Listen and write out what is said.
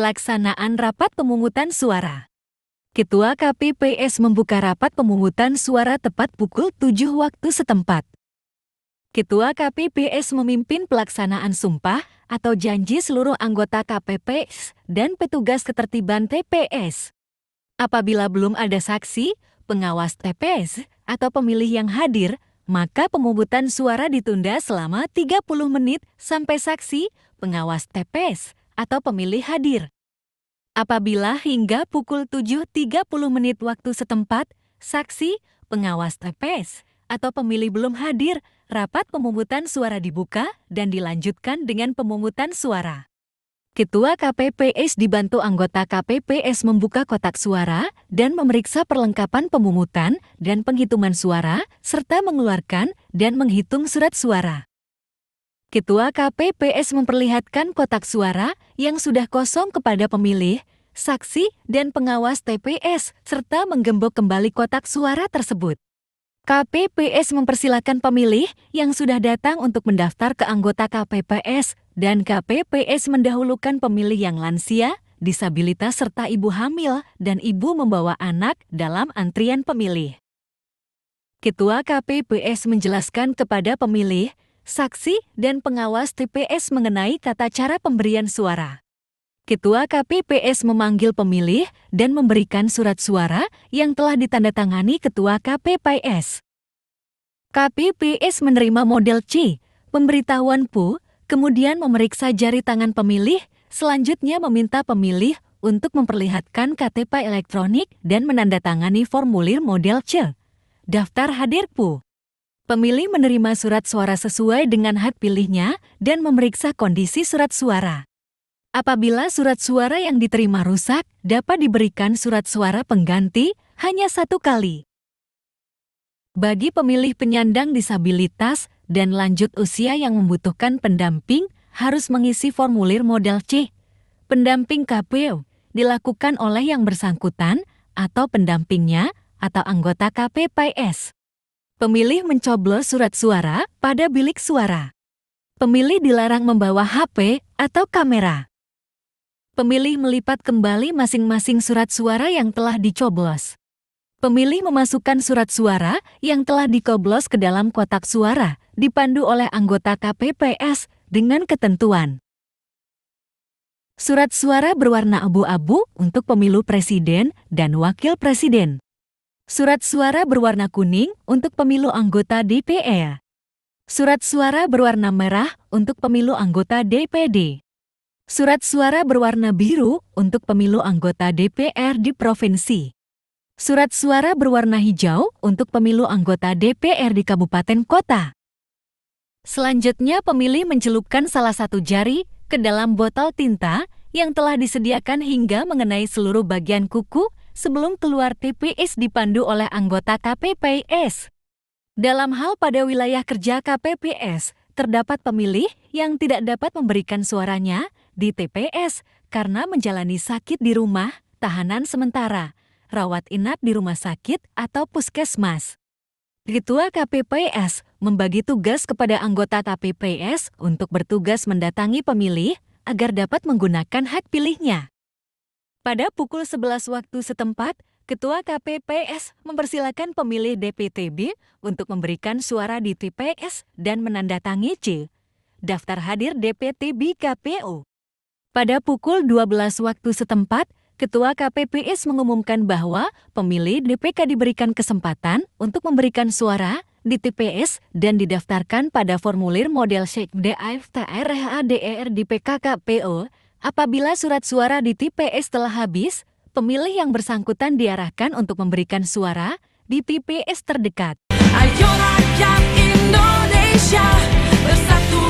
Pelaksanaan rapat pemungutan suara. Ketua KPPS membuka rapat pemungutan suara tepat pukul 7 waktu setempat. Ketua KPPS memimpin pelaksanaan sumpah atau janji seluruh anggota KPPS dan petugas ketertiban TPS. Apabila belum ada saksi, pengawas TPS, atau pemilih yang hadir, maka pemungutan suara ditunda selama 30 menit sampai saksi, pengawas TPS, atau pemilih hadir. Apabila hingga pukul 7.30 menit waktu setempat, saksi, pengawas TPS, atau pemilih belum hadir, rapat pemungutan suara dibuka dan dilanjutkan dengan pemungutan suara. Ketua KPPS dibantu anggota KPPS membuka kotak suara dan memeriksa perlengkapan pemungutan dan penghitungan suara, serta mengeluarkan dan menghitung surat suara. Ketua KPPS memperlihatkan kotak suara yang sudah kosong kepada pemilih, saksi, dan pengawas TPS, serta menggembok kembali kotak suara tersebut. KPPS mempersilakan pemilih yang sudah datang untuk mendaftar ke anggota KPPS, dan KPPS mendahulukan pemilih yang lansia, disabilitas, serta ibu hamil dan ibu membawa anak dalam antrian pemilih. Ketua KPPS menjelaskan kepada pemilih, saksi, dan pengawas TPS mengenai tata cara pemberian suara. Ketua KPPS memanggil pemilih dan memberikan surat suara yang telah ditandatangani Ketua KPPS. KPPS menerima model C, pemberitahuan PU, kemudian memeriksa jari tangan pemilih, selanjutnya meminta pemilih untuk memperlihatkan KTP elektronik dan menandatangani formulir model C, daftar hadir PU. Pemilih menerima surat suara sesuai dengan hak pilihnya dan memeriksa kondisi surat suara. Apabila surat suara yang diterima rusak, dapat diberikan surat suara pengganti hanya 1 kali. Bagi pemilih penyandang disabilitas dan lanjut usia yang membutuhkan pendamping, harus mengisi formulir model C. Pendamping KPU dilakukan oleh yang bersangkutan atau pendampingnya atau anggota KPPS. Pemilih mencoblos surat suara pada bilik suara. Pemilih dilarang membawa HP atau kamera. Pemilih melipat kembali masing-masing surat suara yang telah dicoblos. Pemilih memasukkan surat suara yang telah dicoblos ke dalam kotak suara, dipandu oleh anggota KPPS dengan ketentuan. Surat suara berwarna abu-abu untuk pemilu presiden dan wakil presiden. Surat suara berwarna kuning untuk pemilu anggota DPR. Surat suara berwarna merah untuk pemilu anggota DPD. Surat suara berwarna biru untuk pemilu anggota DPR di provinsi. Surat suara berwarna hijau untuk pemilu anggota DPR di kabupaten kota. Selanjutnya, pemilih mencelupkan salah satu jari ke dalam botol tinta yang telah disediakan hingga mengenai seluruh bagian kuku sebelum keluar TPS dipandu oleh anggota KPPS. Dalam hal pada wilayah kerja KPPS, terdapat pemilih yang tidak dapat memberikan suaranya di TPS karena menjalani sakit di rumah, tahanan sementara, rawat inap di rumah sakit atau puskesmas. Ketua KPPS membagi tugas kepada anggota KPPS untuk bertugas mendatangi pemilih agar dapat menggunakan hak pilihnya. Pada pukul 11 waktu setempat, Ketua KPPS mempersilakan pemilih DPTB untuk memberikan suara di TPS dan menandatangani C, daftar hadir DPTB KPU. Pada pukul 12 waktu setempat, Ketua KPPS mengumumkan bahwa pemilih DPK diberikan kesempatan untuk memberikan suara di TPS dan didaftarkan pada formulir model C DAFTRHADER di PKKPU. Apabila surat suara di TPS telah habis, pemilih yang bersangkutan diarahkan untuk memberikan suara di TPS terdekat. Ayo rakyat Indonesia bersatu.